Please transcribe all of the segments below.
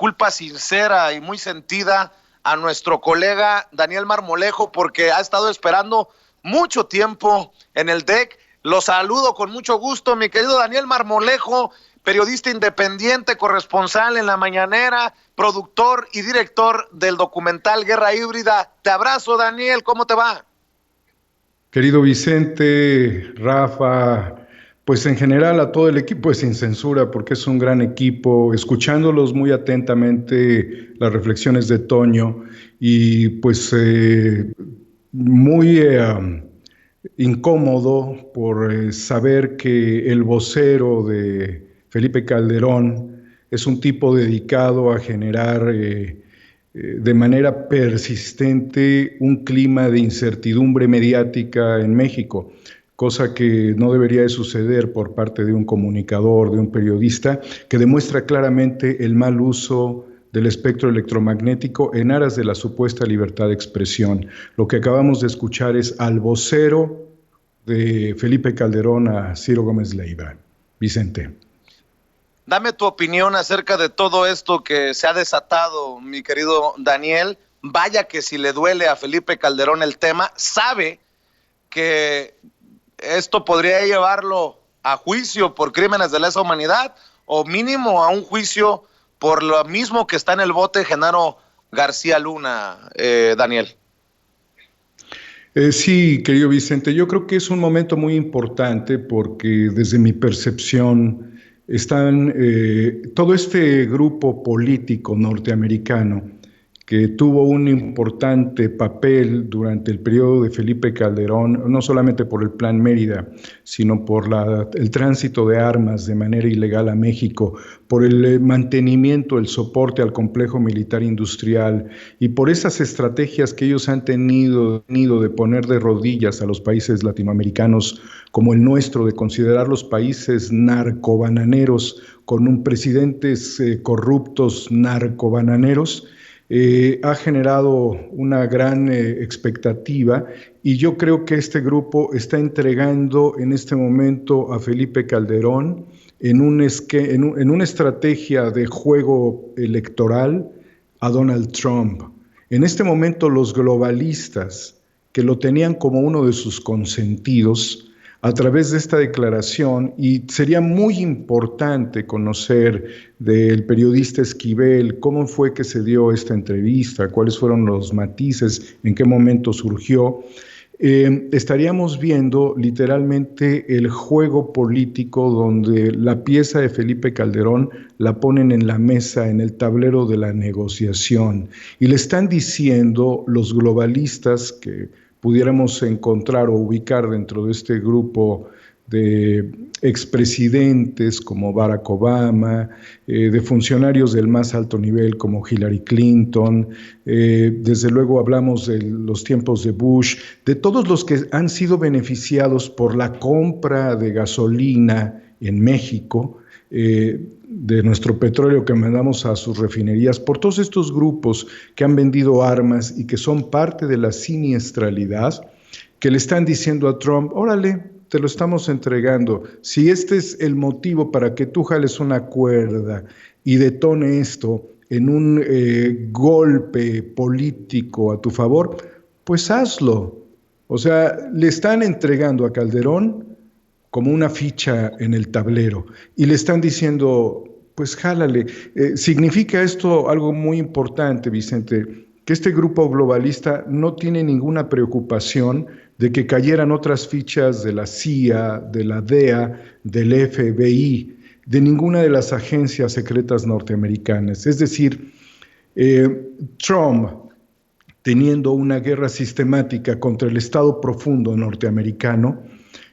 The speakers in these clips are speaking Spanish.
disculpa sincera y muy sentida a nuestro colega Daniel Marmolejo, porque ha estado esperando mucho tiempo en el DEC. Lo saludo con mucho gusto, mi querido Daniel Marmolejo, periodista independiente, corresponsal en La Mañanera, productor y director del documental Guerra Híbrida. Te abrazo, Daniel, ¿cómo te va? Querido Vicente, Rafa, pues en general a todo el equipo de Sin Censura, porque es un gran equipo, escuchándolos muy atentamente las reflexiones de Toño y pues muy incómodo por saber que el vocero de Felipe Calderón es un tipo dedicado a generar de manera persistente un clima de incertidumbre mediática en México, cosa que no debería de suceder por parte de un comunicador, de un periodista, que demuestra claramente el mal uso del espectro electromagnético en aras de la supuesta libertad de expresión. Lo que acabamos de escuchar es al vocero de Felipe Calderón a Ciro Gómez Leiva. Vicente. Dame tu opinión acerca de todo esto que se ha desatado, mi querido Daniel. Vaya que si le duele a Felipe Calderón el tema, sabe que esto podría llevarlo a juicio por crímenes de lesa humanidad o mínimo a un juicio por lo mismo que está en el bote Genaro García Luna, Daniel. Sí, querido Vicente, yo creo que es un momento muy importante porque desde mi percepción están todo este grupo político norteamericano que tuvo un importante papel durante el periodo de Felipe Calderón, no solamente por el Plan Mérida, sino por el tránsito de armas de manera ilegal a México, por el mantenimiento, el soporte al complejo militar industrial y por esas estrategias que ellos han tenido de poner de rodillas a los países latinoamericanos como el nuestro, de considerar los países narcobananeros con un presidentes corruptos narcobananeros. Ha generado una gran expectativa y yo creo que este grupo está entregando en este momento a Felipe Calderón en una estrategia de juego electoral a Donald Trump. En este momento los globalistas, que lo tenían como uno de sus consentidos, a través de esta declaración, y sería muy importante conocer del periodista Esquivel cómo fue que se dio esta entrevista, cuáles fueron los matices, en qué momento surgió, estaríamos viendo literalmente el juego político donde la pieza de Felipe Calderón la ponen en la mesa, en el tablero de la negociación, y le están diciendo los globalistas que pudiéramos encontrar o ubicar dentro de este grupo de expresidentes como Barack Obama, de funcionarios del más alto nivel como Hillary Clinton, desde luego hablamos de los tiempos de Bush, de todos los que han sido beneficiados por la compra de gasolina en México, de nuestro petróleo que mandamos a sus refinerías, por todos estos grupos que han vendido armas y que son parte de la siniestralidad, que le están diciendo a Trump, órale, te lo estamos entregando. Si este es el motivo para que tú jales una cuerda y detone esto en un golpe político a tu favor, pues hazlo. O sea, le están entregando a Calderón como una ficha en el tablero y le están diciendo, pues jálale. Significa esto algo muy importante, Vicente, que este grupo globalista no tiene ninguna preocupación de que cayeran otras fichas de la CIA, de la DEA, del FBI, de ninguna de las agencias secretas norteamericanas. Es decir, Trump, teniendo una guerra sistemática contra el Estado profundo norteamericano,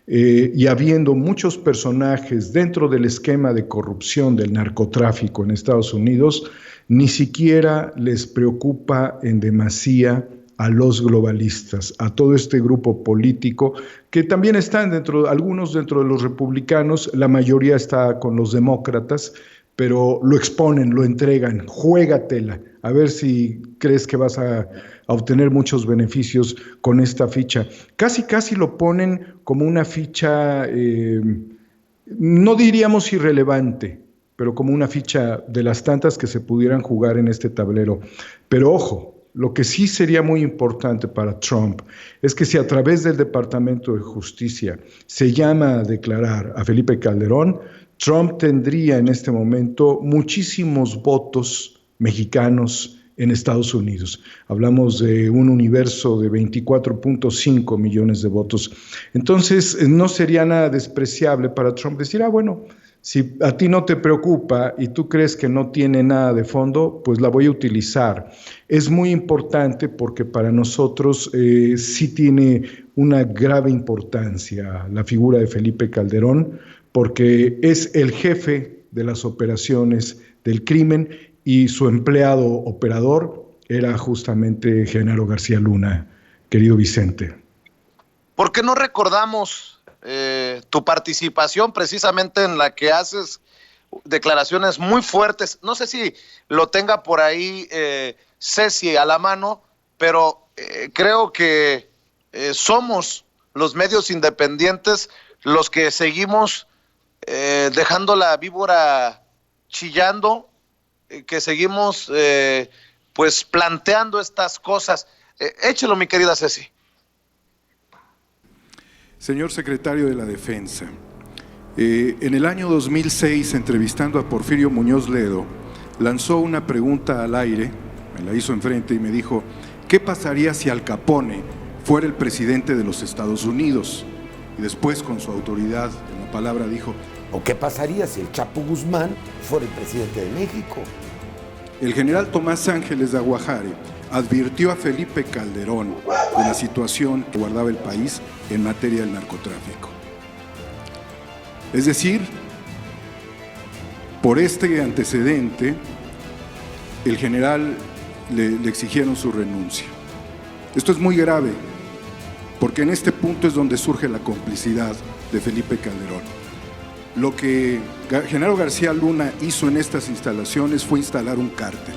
y habiendo muchos personajes dentro del esquema de corrupción del narcotráfico en Estados Unidos, ni siquiera les preocupa en demasía a los globalistas, a todo este grupo político que también están algunos dentro de los republicanos, la mayoría está con los demócratas, pero lo exponen, lo entregan, juégatela, a ver si crees que vas a obtener muchos beneficios con esta ficha. Casi lo ponen como una ficha, no diríamos irrelevante, pero como una ficha de las tantas que se pudieran jugar en este tablero. Pero ojo, lo que sí sería muy importante para Trump es que si a través del Departamento de Justicia se llama a declarar a Felipe Calderón, Trump tendría en este momento muchísimos votos mexicanos en Estados Unidos. Hablamos de un universo de 24.5 millones de votos. Entonces, no sería nada despreciable para Trump decir, bueno, si a ti no te preocupa y tú crees que no tiene nada de fondo, pues la voy a utilizar. Es muy importante porque para nosotros sí tiene una grave importancia la figura de Felipe Calderón, porque es el jefe de las operaciones del crimen y su empleado operador era justamente Genaro García Luna, querido Vicente. ¿Por qué no recordamos tu participación precisamente en la que haces declaraciones muy fuertes? No sé si lo tenga por ahí Ceci a la mano, pero creo que somos los medios independientes los que seguimos dejando la víbora chillando, que seguimos pues planteando estas cosas. Échelo, mi querida Ceci. Señor secretario de la Defensa, en el año 2006, entrevistando a Porfirio Muñoz Ledo, lanzó una pregunta al aire, me la hizo enfrente y me dijo, ¿qué pasaría si Al Capone fuera el presidente de los Estados Unidos? Y después, con su autoridad en la palabra, dijo, ¿o qué pasaría si el Chapo Guzmán fuera el presidente de México? El general Tomás Ángeles de Aguajare advirtió a Felipe Calderón de la situación que guardaba el país en materia del narcotráfico. Es decir, por este antecedente, el general le exigieron su renuncia. Esto es muy grave, porque en este punto es donde surge la complicidad de Felipe Calderón. Lo que Genaro García Luna hizo en estas instalaciones fue instalar un cártel.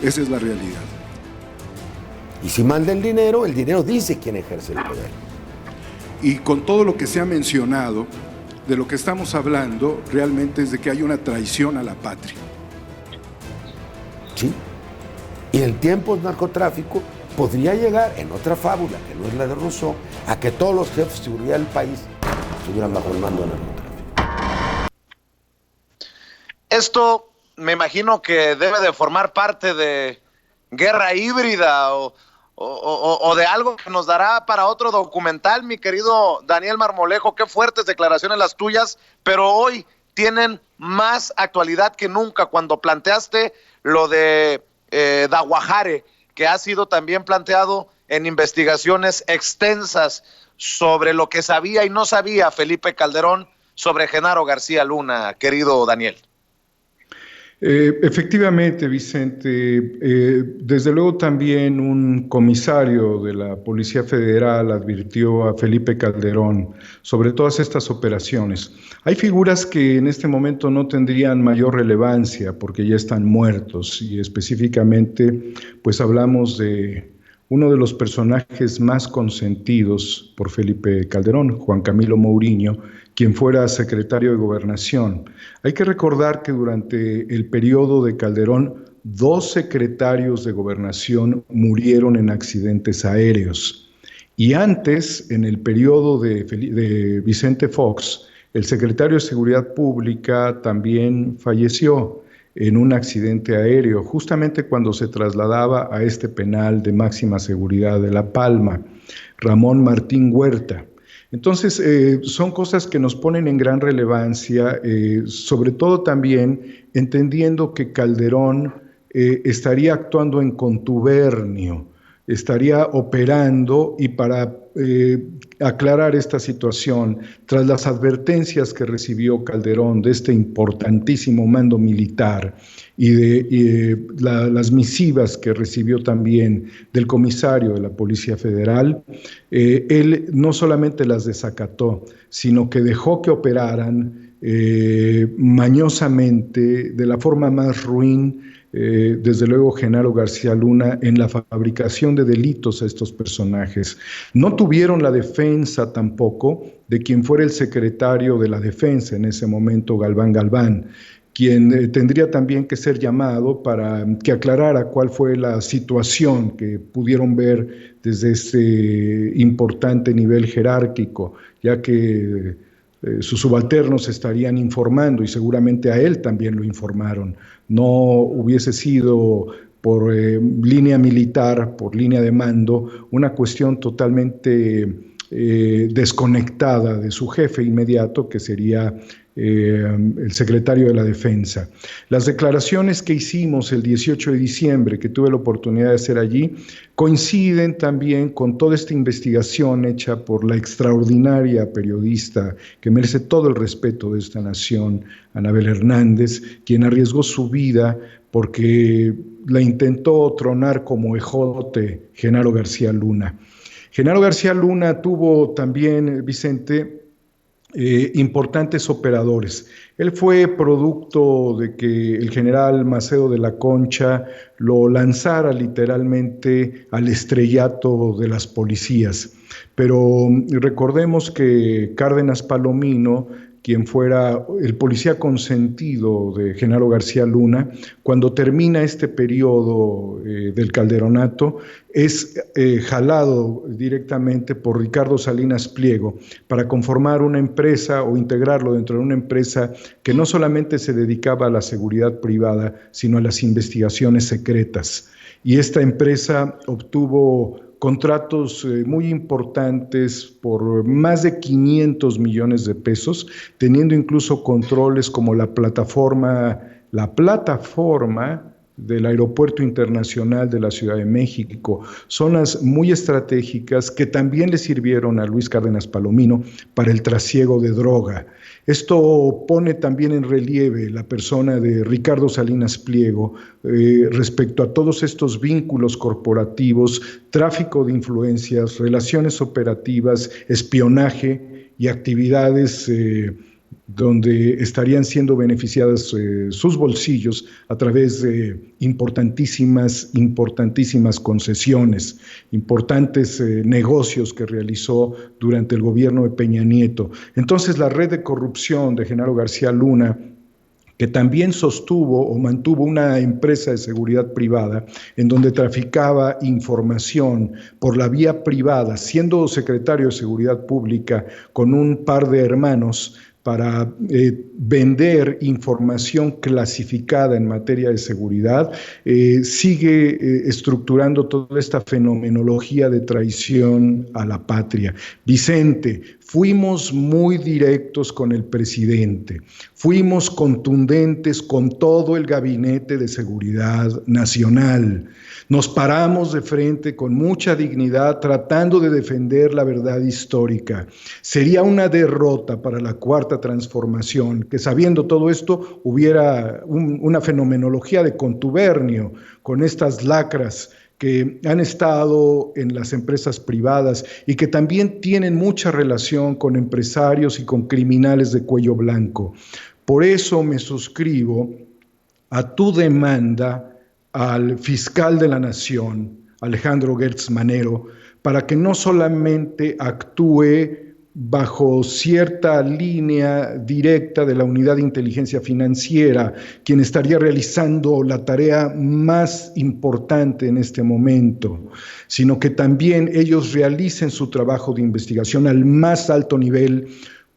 Esa es la realidad. Y si manda el dinero dice quién ejerce el poder. Y con todo lo que se ha mencionado, de lo que estamos hablando realmente es de que hay una traición a la patria. Sí. Y en tiempos de narcotráfico podría llegar, en otra fábula, que no es la de Rousseau, a que todos los jefes de seguridad del país estuvieran bajo el mando del narcotráfico. Esto me imagino que debe de formar parte de guerra híbrida o de algo que nos dará para otro documental, mi querido Daniel Marmolejo. Qué fuertes declaraciones las tuyas, pero hoy tienen más actualidad que nunca cuando planteaste lo de Aguajare, que ha sido también planteado en investigaciones extensas sobre lo que sabía y no sabía Felipe Calderón sobre Genaro García Luna, querido Daniel. Efectivamente, Vicente, desde luego también un comisario de la Policía Federal advirtió a Felipe Calderón sobre todas estas operaciones. Hay figuras que en este momento no tendrían mayor relevancia porque ya están muertos y específicamente pues hablamos de uno de los personajes más consentidos por Felipe Calderón, Juan Camilo Mourinho, quien fuera secretario de Gobernación. Hay que recordar que durante el periodo de Calderón, 2 secretarios de Gobernación murieron en accidentes aéreos. Y antes, en el periodo de Vicente Fox, el secretario de Seguridad Pública también falleció en un accidente aéreo, justamente cuando se trasladaba a este penal de máxima seguridad de La Palma, Ramón Martín Huerta. Entonces, son cosas que nos ponen en gran relevancia, sobre todo también entendiendo que Calderón estaría actuando en contubernio, estaría operando y para aclarar esta situación, tras las advertencias que recibió Calderón de este importantísimo mando militar y de las misivas que recibió también del comisario de la Policía Federal, él no solamente las desacató, sino que dejó que operaran mañosamente, de la forma más ruin, desde luego Genaro García Luna, en la fabricación de delitos a estos personajes. No tuvieron la defensa tampoco de quien fuera el secretario de la Defensa en ese momento, Galván Galván, quien tendría también que ser llamado para que aclarara cuál fue la situación que pudieron ver desde este importante nivel jerárquico, ya que sus subalternos estarían informando y seguramente a él también lo informaron. No hubiese sido por línea militar, por línea de mando, una cuestión totalmente desconectada de su jefe inmediato, que sería el secretario de la Defensa. Las declaraciones que hicimos el 18 de diciembre, que tuve la oportunidad de hacer allí, coinciden también con toda esta investigación hecha por la extraordinaria periodista que merece todo el respeto de esta nación, Anabel Hernández, quien arriesgó su vida porque la intentó tronar como ejote Genaro García Luna. Genaro García Luna tuvo también, Vicente, importantes operadores. Él fue producto de que el general Macedo de la Concha lo lanzara literalmente al estrellato de las policías. Pero recordemos que Cárdenas Palomino, quien fuera el policía consentido de Genaro García Luna, cuando termina este periodo del Calderonato, es jalado directamente por Ricardo Salinas Pliego para conformar una empresa o integrarlo dentro de una empresa que no solamente se dedicaba a la seguridad privada, sino a las investigaciones secretas. Y esta empresa obtuvo contratos muy importantes por más de 500 millones de pesos, teniendo incluso controles como la plataforma del Aeropuerto Internacional de la Ciudad de México, zonas muy estratégicas que también le sirvieron a Luis Cárdenas Palomino para el trasiego de droga. Esto pone también en relieve la persona de Ricardo Salinas Pliego respecto a todos estos vínculos corporativos, tráfico de influencias, relaciones operativas, espionaje y actividades donde estarían siendo beneficiadas sus bolsillos a través de importantísimas concesiones, importantes negocios que realizó durante el gobierno de Peña Nieto. Entonces, la red de corrupción de Genaro García Luna, que también sostuvo o mantuvo una empresa de seguridad privada en donde traficaba información por la vía privada, siendo secretario de Seguridad Pública con un par de hermanos, para vender información clasificada en materia de seguridad, sigue estructurando toda esta fenomenología de traición a la patria. Vicente, fuimos muy directos con el presidente, fuimos contundentes con todo el Gabinete de Seguridad Nacional. Nos paramos de frente con mucha dignidad tratando de defender la verdad histórica. Sería una derrota para la Cuarta Transformación que, sabiendo todo esto, hubiera una fenomenología de contubernio con estas lacras que han estado en las empresas privadas y que también tienen mucha relación con empresarios y con criminales de cuello blanco. Por eso me suscribo a tu demanda al fiscal de la Nación, Alejandro Gertz Manero, para que no solamente actúe bajo cierta línea directa de la Unidad de Inteligencia Financiera, quien estaría realizando la tarea más importante en este momento, sino que también ellos realicen su trabajo de investigación al más alto nivel,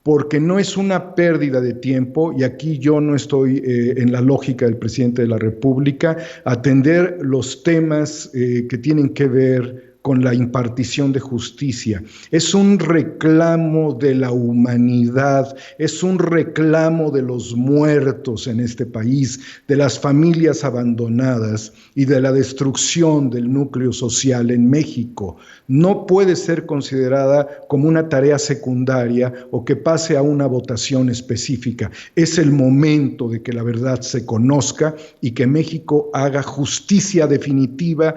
porque no es una pérdida de tiempo, y aquí yo no estoy en la lógica del presidente de la República, atender los temas que tienen que ver con la impartición de justicia. Es un reclamo de la humanidad, es un reclamo de los muertos en este país, de las familias abandonadas y de la destrucción del núcleo social en México. No puede ser considerada como una tarea secundaria o que pase a una votación específica. Es el momento de que la verdad se conozca y que México haga justicia definitiva,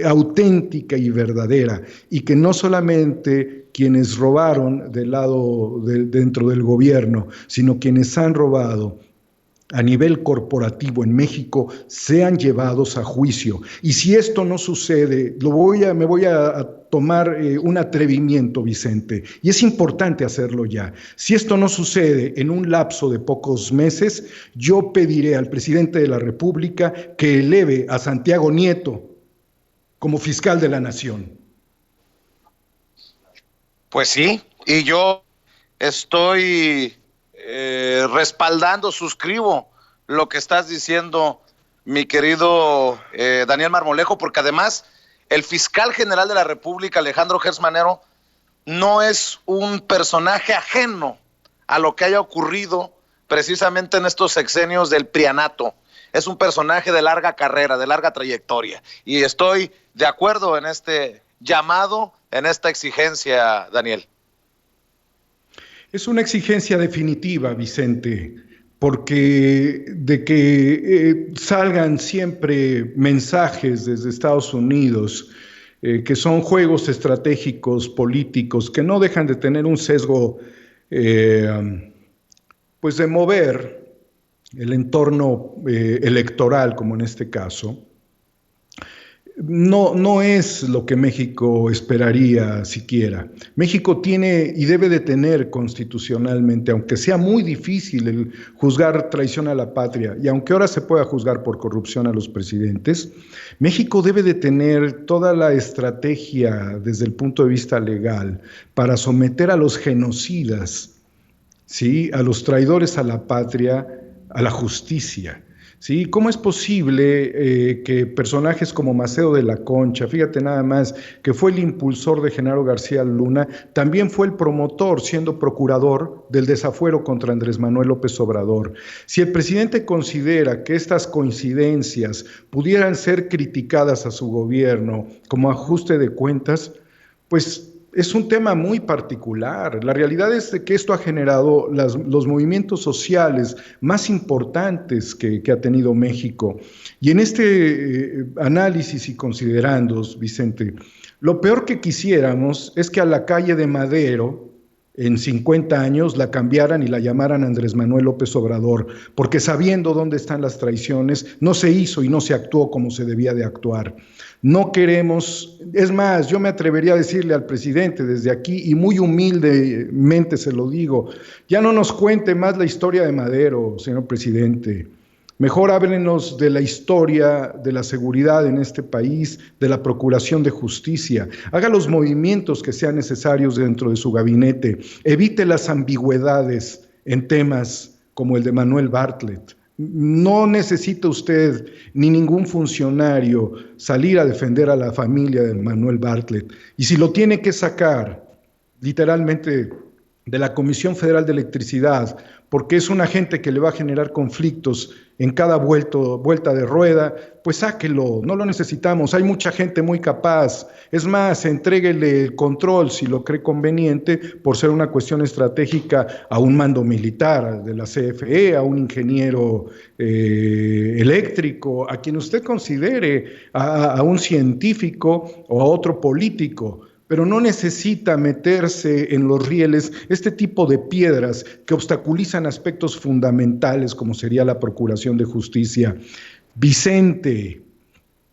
auténtica y verdadera, y que no solamente quienes robaron dentro del gobierno, sino quienes han robado a nivel corporativo en México sean llevados a juicio. Y si esto no sucede, me voy a tomar un atrevimiento, Vicente, y es importante hacerlo ya. Si esto no sucede en un lapso de pocos meses, yo pediré al presidente de la República que eleve a Santiago Nieto como fiscal de la Nación. Pues sí, y yo estoy respaldando, suscribo lo que estás diciendo, mi querido Daniel Marmolejo, porque además el fiscal general de la República, Alejandro Gertz Manero, no es un personaje ajeno a lo que haya ocurrido precisamente en estos sexenios del prianato. Es un personaje de larga carrera, de larga trayectoria, y estoy de acuerdo en este llamado, en esta exigencia, Daniel. Es una exigencia definitiva, Vicente, porque de que salgan siempre mensajes desde Estados Unidos que son juegos estratégicos, políticos, que no dejan de tener un sesgo, pues de mover el entorno electoral, como en este caso, no es lo que México esperaría siquiera. México tiene y debe de tener constitucionalmente, aunque sea muy difícil el juzgar traición a la patria, y aunque ahora se pueda juzgar por corrupción a los presidentes, México debe de tener toda la estrategia desde el punto de vista legal para someter a los genocidas, ¿sí?, a los traidores a la patria, a la justicia. ¿Sí? ¿Cómo es posible que personajes como Macedo de la Concha, fíjate nada más, que fue el impulsor de Genaro García Luna, también fue el promotor, siendo procurador, del desafuero contra Andrés Manuel López Obrador? Si el presidente considera que estas coincidencias pudieran ser criticadas a su gobierno como ajuste de cuentas, pues es un tema muy particular. La realidad es que esto ha generado los movimientos sociales más importantes que ha tenido México. Y en este análisis y considerandos, Vicente, lo peor que quisiéramos es que a la calle de Madero, en 50 años, la cambiaran y la llamaran Andrés Manuel López Obrador, porque sabiendo dónde están las traiciones, no se hizo y no se actuó como se debía de actuar. No queremos, es más, yo me atrevería a decirle al presidente desde aquí, y muy humildemente se lo digo, ya no nos cuente más la historia de Madero, señor presidente. Mejor háblenos de la historia de la seguridad en este país, de la procuración de justicia. Haga los movimientos que sean necesarios dentro de su gabinete. Evite las ambigüedades en temas como el de Manuel Bartlett. No necesita usted ni ningún funcionario salir a defender a la familia de Manuel Bartlett. Y si lo tiene que sacar, literalmente, de la Comisión Federal de Electricidad, porque es un agente que le va a generar conflictos en cada vuelta de rueda, pues sáquelo, no lo necesitamos, hay mucha gente muy capaz. Es más, entréguele el control, si lo cree conveniente, por ser una cuestión estratégica, a un mando militar de la CFE, a un ingeniero eléctrico, a quien usted considere, a un científico o a otro político. Pero no necesita meterse en los rieles este tipo de piedras que obstaculizan aspectos fundamentales como sería la procuración de justicia. Vicente,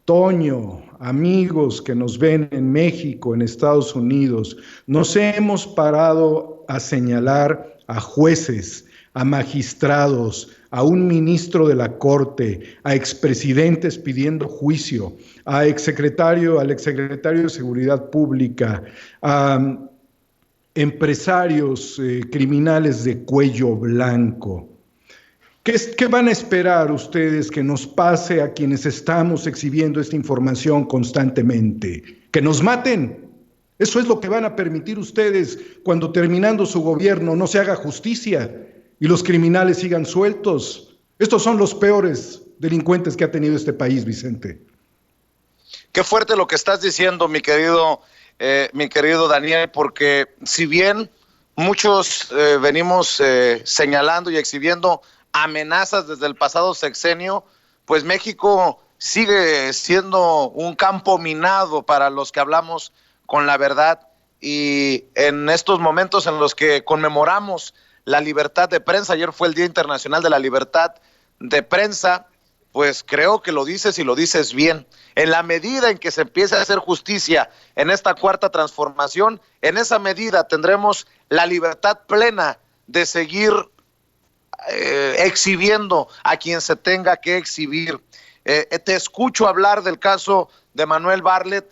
Toño, amigos que nos ven en México, en Estados Unidos, nos hemos parado a señalar a jueces, a magistrados, a un ministro de la Corte, a expresidentes pidiendo juicio, al exsecretario de Seguridad Pública, a empresarios criminales de cuello blanco. ¿Qué van a esperar ustedes que nos pase a quienes estamos exhibiendo esta información constantemente? ¿Que nos maten? ¿Eso es lo que van a permitir ustedes cuando, terminando su gobierno, no se haga justicia y los criminales sigan sueltos? Estos son los peores delincuentes que ha tenido este país, Vicente. Qué fuerte lo que estás diciendo, mi querido Daniel, porque si bien muchos venimos señalando y exhibiendo amenazas desde el pasado sexenio, pues México sigue siendo un campo minado para los que hablamos con la verdad, y en estos momentos en los que conmemoramos la libertad de prensa, ayer fue el Día Internacional de la Libertad de prensa, pues creo que lo dices y lo dices bien. En la medida en que se empiece a hacer justicia en esta cuarta transformación, en esa medida tendremos la libertad plena de seguir exhibiendo a quien se tenga que exhibir. Te escucho hablar del caso de Manuel Bartlett